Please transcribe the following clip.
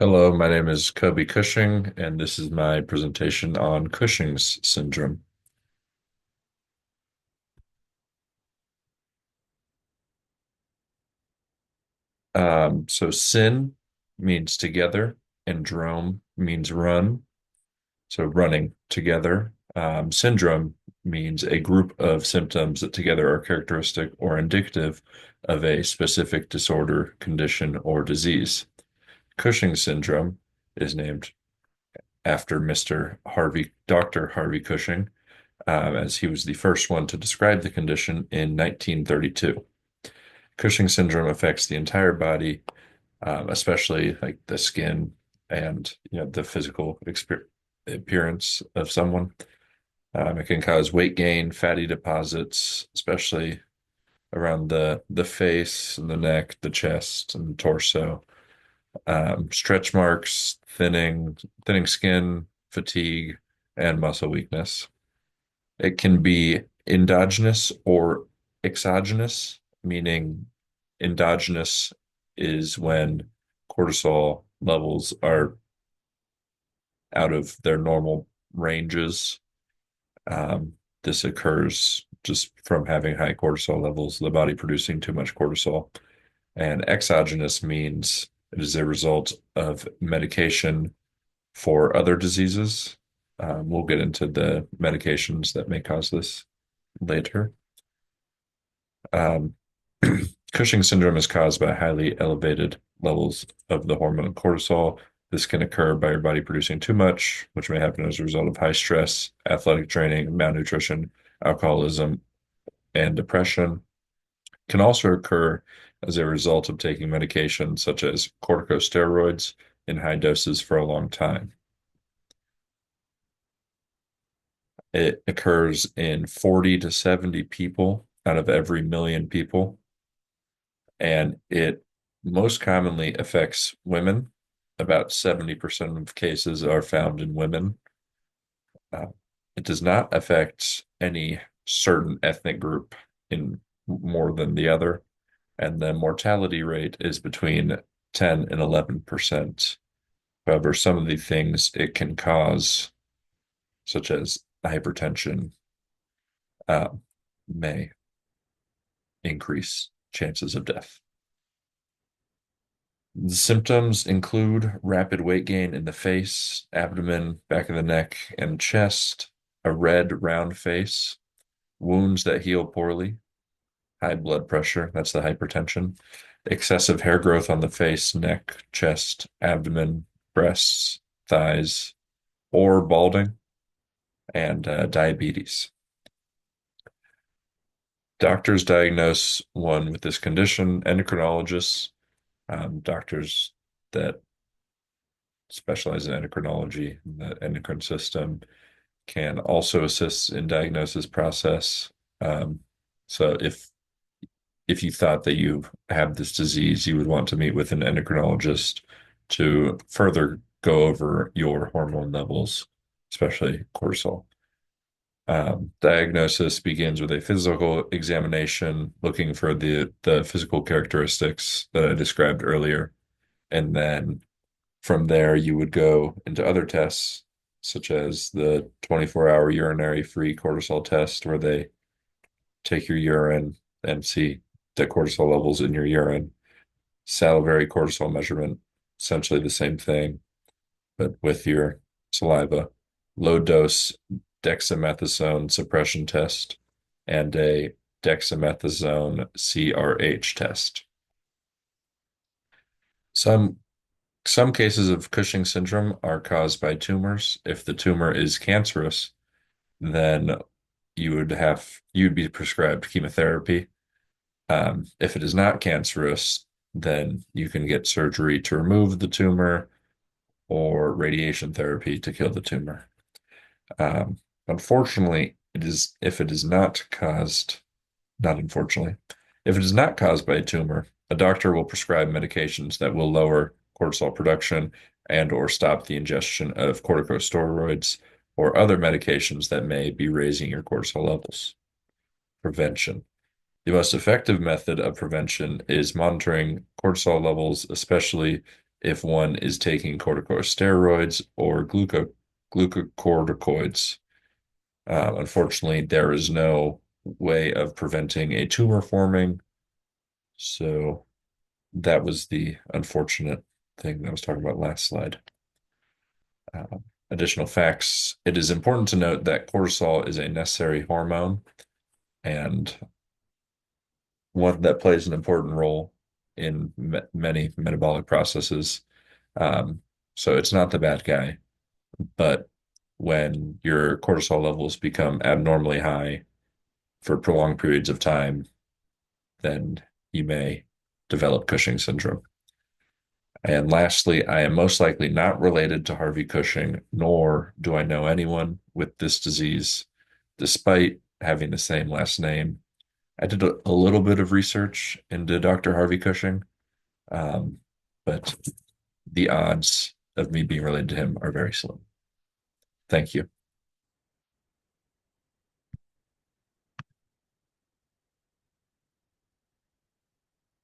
Hello, my name is Kobie Cushing, and this is my presentation on Cushing's syndrome. So syn means together, and drome means run, so running together. Syndrome means a group of symptoms that together are characteristic or indicative of a specific disorder, condition, or disease. Cushing syndrome is named after Dr. Harvey Cushing, as he was the first one to describe the condition in 1932. Cushing syndrome affects the entire body, especially like the skin and the physical appearance of someone. It can cause weight gain, fatty deposits, especially around the face and the neck, the chest, and the torso. Stretch marks, thinning skin, fatigue, and muscle weakness. It can be endogenous or exogenous, meaning endogenous is when cortisol levels are out of their normal ranges. Um, this occurs just from having high cortisol levels, the body producing too much cortisol. And exogenous means it is a result of medication for other diseases. We'll get into the medications that may cause this later. Um, Cushing syndrome is caused by highly elevated levels of the hormone cortisol. This can occur by your body producing too much, which may happen as a result of high stress, athletic training, malnutrition, alcoholism, and depression. Can also occur as a result of taking medications such as corticosteroids in high doses for a long time. It occurs in 40 to 70 people out of every million people, and it most commonly affects women. About 70% of cases are found in women. Uh, it does not affect any certain ethnic group in more than the other, and the mortality rate is between 10 and 11%. However, some of the things it can cause, such as hypertension, uh, may increase chances of death. The symptoms include rapid weight gain in the face, abdomen, back of the neck, and chest, a red, round face, wounds that heal poorly, high blood pressure, that's the hypertension, excessive hair growth on the face, neck, chest, abdomen, breasts, thighs, or balding, and diabetes. Doctors diagnose one with this condition, endocrinologists, doctors that specialize in endocrinology, the endocrine system, can also assist in diagnosis process. Um, so if you thought that you have this disease, you would want to meet with an endocrinologist to further go over your hormone levels, especially cortisol. Diagnosis begins with a physical examination, looking for the physical characteristics that I described earlier, and then from there, you would go into other tests, such as the 24-hour urinary free cortisol test, where they take your urine and see the cortisol levels in your urine. Salivary cortisol measurement, essentially the same thing, but with your saliva. Low dose dexamethasone suppression test and a dexamethasone CRH test. Some Some cases of Cushing syndrome are caused by tumors. If the tumor is cancerous, then you'd be prescribed chemotherapy. If it is not cancerous, then you can get surgery to remove the tumor or radiation therapy to kill the tumor. Unfortunately, it is if it is not caused, not unfortunately, if it is not caused by a tumor, a doctor will prescribe medications that will lower cortisol production and or stop the ingestion of corticosteroids or other medications that may be raising your cortisol levels. Prevention. The most effective method of prevention is monitoring cortisol levels, especially if one is taking corticosteroids or glucocorticoids. Unfortunately, there is no way of preventing a tumor forming. So that was the unfortunate thing that I was talking about last slide. Uh, Additional facts. It is important to note that cortisol is a necessary hormone and one that plays an important role in many metabolic processes. Um, so it's not the bad guy, but when your cortisol levels become abnormally high for prolonged periods of time, then you may develop Cushing syndrome. And lastly, I am most likely not related to Harvey Cushing, nor do I know anyone with this disease, despite having the same last name. I did a little bit of research into Dr. Harvey Cushing, um, but the odds of me being related to him are very slim. Thank you.